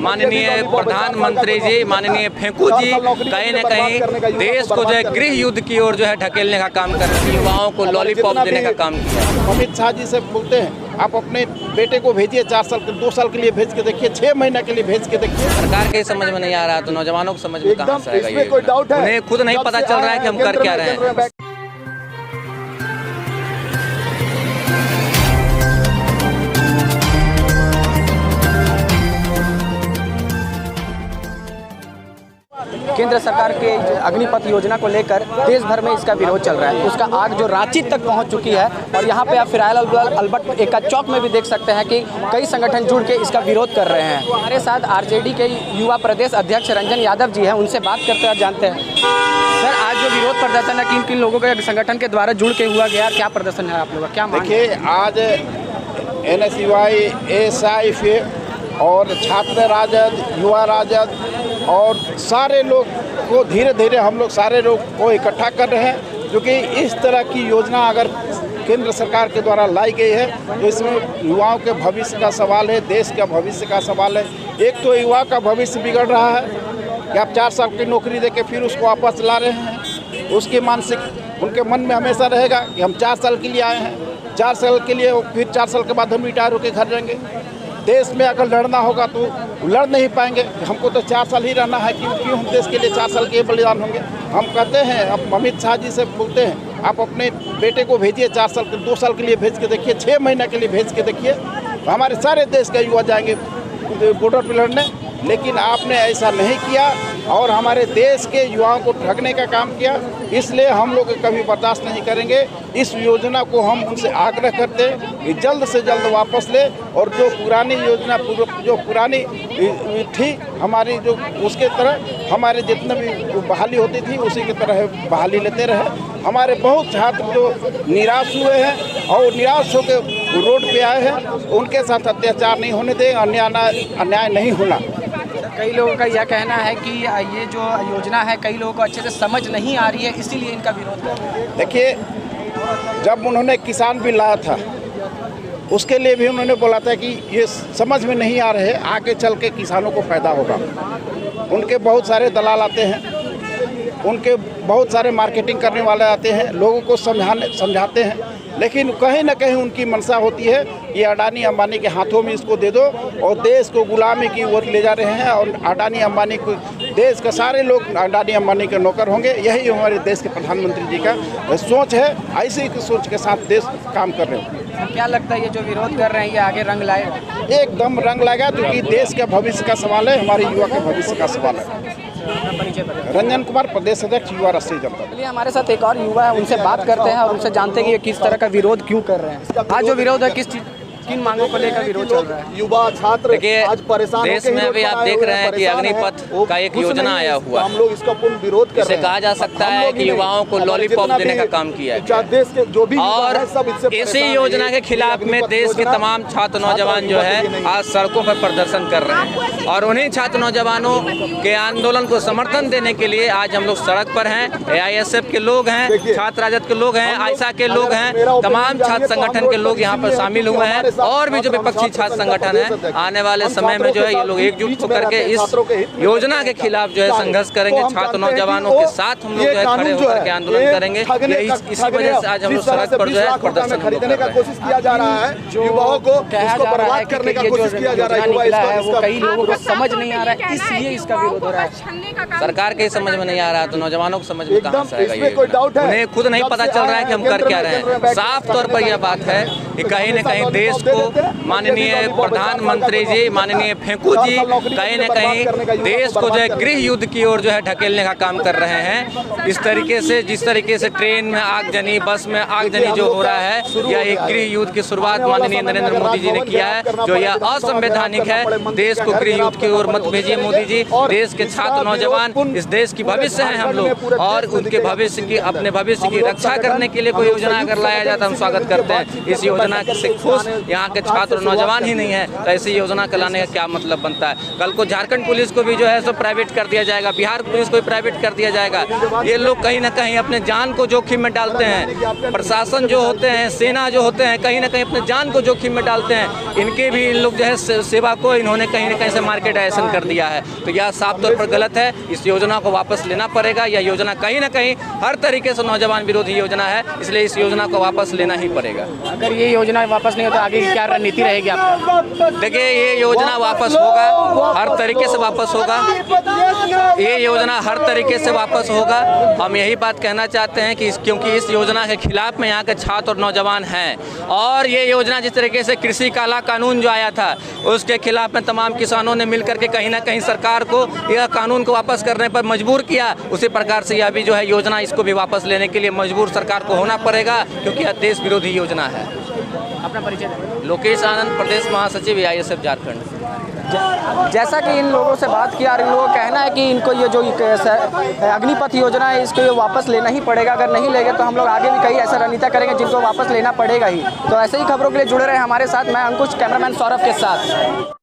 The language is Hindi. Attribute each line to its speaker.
Speaker 1: माननीय प्रधानमंत्री जी, माननीय फेंकू जी कहीं न कहीं देश को जो है गृह युद्ध की ओर जो है ढकेलने का काम कर रहे हैं, युवाओं को लॉलीपॉप देने का काम किया।
Speaker 2: अमित शाह जी से बोलते हैं आप अपने बेटे को भेजिए 4 साल 2 साल के लिए भेज के देखिए, 6 महीने के लिए भेज के देखिए।
Speaker 1: सरकार के समझ में नहीं आ रहा तो नौजवानों को समझ में कहाँ से आएगा ये? उन्हें खुद नहीं पता चल रहा है कि हम कर क्या रहे हैं।
Speaker 3: केंद्र सरकार के अग्निपथ योजना को लेकर देश भर में इसका विरोध चल रहा है। उसका आग जो रांची तक पहुंच चुकी है और यहां पे आप फिरायल अल्बर्ट एका चौक में भी देख सकते हैं कि कई संगठन जुड़ के इसका विरोध कर रहे हैं। हमारे साथ आरजेडी के युवा प्रदेश अध्यक्ष रंजन यादव जी हैं, उनसे बात करते हुए जानते हैं। सर, आज जो विरोध प्रदर्शन है किन किन लोगों के संगठन के द्वारा जुड़ के हुआ गया, क्या प्रदर्शन है आप लोगों का, क्या मांग?
Speaker 2: देखिए, आज NSUI, ASI और छात्र राजद, युवा राजद और सारे लोग को धीरे धीरे हम लोग सारे लोग को इकट्ठा कर रहे हैं, क्योंकि इस तरह की योजना अगर केंद्र सरकार के द्वारा लाई गई है तो इसमें युवाओं के भविष्य का सवाल है, देश का भविष्य का सवाल है। एक तो युवा का भविष्य बिगड़ रहा है कि आप 4 साल की नौकरी देके फिर उसको वापस ला रहे हैं। उसकी मानसिक उनके मन में हमेशा रहेगा कि हम 4 साल के लिए आए हैं, 4 साल के लिए, फिर 4 साल के बाद हम रिटायर होकर घर जाएंगे। देश में अगर लड़ना होगा तो लड़ नहीं पाएंगे। हमको तो 4 साल ही रहना है, क्यों हम देश के लिए 4 साल के बलिदान होंगे। हम कहते हैं, अब अमित शाह जी से बोलते हैं आप अपने बेटे को भेजिए 4 साल 2 साल के लिए भेज के देखिए, 6 महीने के लिए भेज के देखिए। हमारे सारे देश के युवा जाएंगे बॉर्डर पर लड़ने, लेकिन आपने ऐसा नहीं किया और हमारे देश के युवाओं को ठगने का काम किया। इसलिए हम लोग कभी बर्दाश्त नहीं करेंगे। इस योजना को हम उनसे आग्रह करते हैं कि जल्द से जल्द वापस ले, और जो पुरानी योजना जो पुरानी थी हमारी, जो उसके तरह हमारे जितने भी बहाली होती थी उसी की तरह बहाली लेते रहे। हमारे बहुत छात्र जो निराश हुए हैं और निराश होकर रोड पे आए हैं, उनके साथ अत्याचार नहीं होने दें, अन्याय नहीं होना।
Speaker 3: कई लोगों का यह कहना है कि ये जो योजना है कई लोगों को अच्छे से समझ नहीं आ रही है, इसीलिए इनका विरोध कर रहे हैं।
Speaker 2: देखिए, जब उन्होंने किसान बिल लाया था उसके लिए भी उन्होंने बोला था कि ये समझ में नहीं आ रहे, आगे चल के किसानों को फायदा होगा। उनके बहुत सारे दलाल आते हैं, उनके बहुत सारे मार्केटिंग करने वाले आते हैं, लोगों को समझाते हैं, लेकिन कहीं ना कहीं उनकी मंशा होती है ये अडानी अंबानी के हाथों में इसको दे दो, और देश को गुलामी की ओर ले जा रहे हैं। और अडानी अंबानी को, देश के सारे लोग अडानी अंबानी के नौकर होंगे। यही हमारे देश के प्रधानमंत्री जी का सोच है। ऐसी सोच के साथ देश काम कर रहे हैं।
Speaker 3: क्या लगता है ये जो विरोध कर रहे हैं ये आगे रंग लाएगा?
Speaker 2: एकदम रंग लाएगा, क्योंकि देश के भविष्य का सवाल है, हमारे युवा के भविष्य का सवाल है। रंजन कुमार, प्रदेश अध्यक्ष युवा राष्ट्रीय जनता।
Speaker 3: चलिए, हमारे साथ एक और युवा है, उनसे बात करते हैं और उनसे जानते हैं कि ये किस तरह का विरोध क्यों कर रहे हैं। आज जो विरोध है किन मांगों को लेकर विरोध चल रहा है?
Speaker 4: युवा छात्र
Speaker 1: देखिए, देश में अभी आप देख रहे हैं कि अग्निपथ का एक योजना आया हुआ,
Speaker 4: हम लोग इसका पूर्ण विरोध कर रहे हैं।
Speaker 1: इसे कहा जा सकता है कि युवाओं को लॉलीपॉप देने का काम किया है।
Speaker 4: देश के जो भी
Speaker 1: और इसी योजना के खिलाफ में देश के तमाम छात्र नौजवान जो है आज सड़कों पर प्रदर्शन कर रहे हैं, और उन्हीं छात्र नौजवानों के आंदोलन को समर्थन देने के लिए आज हम लोग सड़क पर हैं। AISF के लोग हैं, छात्र राजद के लोग हैं, आयसा के लोग हैं, तमाम छात्र संगठन के लोग यहाँ पर शामिल हुए हैं, और भी जो विपक्षी छात्र संगठन है। आने वाले समय में जो है ये लोग एकजुट होकर के इस योजना के खिलाफ जो है संघर्ष करेंगे। छात्र नौजवानों के साथ हम लोग जो है खड़े होकर के आंदोलन करेंगे। इसी वजह से आज हम लोग सड़क पर जो है प्रदर्शन
Speaker 4: खरीदने का कोशिश किया जा रहा है, युवाओं को उसको बर्बाद करने का कोशिश किया जा रहा है।
Speaker 3: वो कई लोगों को समझ नहीं आ रहा है, इसलिए इसका विरोध हो रहा है।
Speaker 1: सरकार के समझ में नहीं आ रहा तो नौजवानों को समझ में कहाँ से आएगा ये? उन्हें खुद नहीं पता चल रहा है कि हम कर क्या रहे हैं। साफ तौर पर यह बात है कि कहीं न कहीं देश को माननीय प्रधानमंत्री जी, माननीय फेंकू जी कहीं न कहीं देश को जो है गृह युद्ध की ओर जो है ढकेलने का काम कर रहे हैं। इस तरीके से, जिस तरीके से ट्रेन में आगजनी, बस में आगजनी जो हो रहा है, यह एक गृह युद्ध की शुरुआत माननीय नरेंद्र मोदी जी ने किया है, जो यह असंवैधानिक है। देश को गृह युद्ध की ओर मत भेजिए मोदी जी। देश के छात्र नौजवान इस देश की भविष्य हैं हम लोग, और उनके भविष्य की, अपने भविष्य की रक्षा करने के लिए कोई योजना अगर लाया जाता है हम स्वागत करते हैं। इस योजना से खुश यहाँ के छात्र और नौजवान ही नहीं है, तो ऐसी योजना के लाने का क्या मतलब बनता है। कल को झारखंड पुलिस को भी जो है सो प्राइवेट कर दिया जाएगा, बिहार पुलिस को भी प्राइवेट कर दिया जाएगा। ये लोग कहीं ना कहीं अपने जान को जोखिम में डालते हैं। प्रशासन जो होते हैं, सेना जो होते हैं, कहीं ना कहीं अपने जान को जोखिम में डालते हैं। इनके भी इन लोग जो है सेवा को इन्होंने कहीं ना कहीं से मार्केटाइजेशन कर दिया है, तो यह साफ तौर पर गलत है। इस योजना को वापस लेना पड़ेगा। यह योजना कहीं ना कहीं हर तरीके से नौजवान विरोधी योजना है, इसलिए इस योजना को वापस लेना ही पड़ेगा।
Speaker 3: अगर ये योजना वापस नहीं हो तो आगे की क्या रणनीति रहेगी आपकी?
Speaker 1: देखिए, ये योजना वापस होगा, हर तरीके से वापस होगा। ये योजना हर तरीके से वापस होगा। हम यही बात कहना चाहते हैं कि क्योंकि इस योजना के खिलाफ में यहाँ के छात्र और नौजवान हैं, और ये योजना जिस तरीके से कृषि काला कानून जो आया था उसके खिलाफ में तमाम किसानों ने मिलकर के कहीं ना कहीं सरकार को यह कानून को वापस करने पर मजबूर किया, उसी प्रकार से यह भी जो है योजना, इसको भी वापस लेने के लिए मजबूर सरकार को होना पड़ेगा, क्योंकि यह देश विरोधी योजना है।
Speaker 3: अपना परिचय दें।
Speaker 1: लोकेश आनंद, प्रदेश महासचिव AISF झारखंड।
Speaker 3: जैसा कि इन लोगों से बात किया, इन लोगों का कहना है कि इनको ये जो अग्निपथ योजना है इसको ये वापस लेना ही पड़ेगा। अगर नहीं लेंगे तो हम लोग आगे भी कई ऐसा रणनीति करेंगे जिनको वापस लेना पड़ेगा ही। तो ऐसे ही खबरों के लिए जुड़े रहे हमारे साथ। मैं अंकुश, कैमरामैन सौरभ के साथ।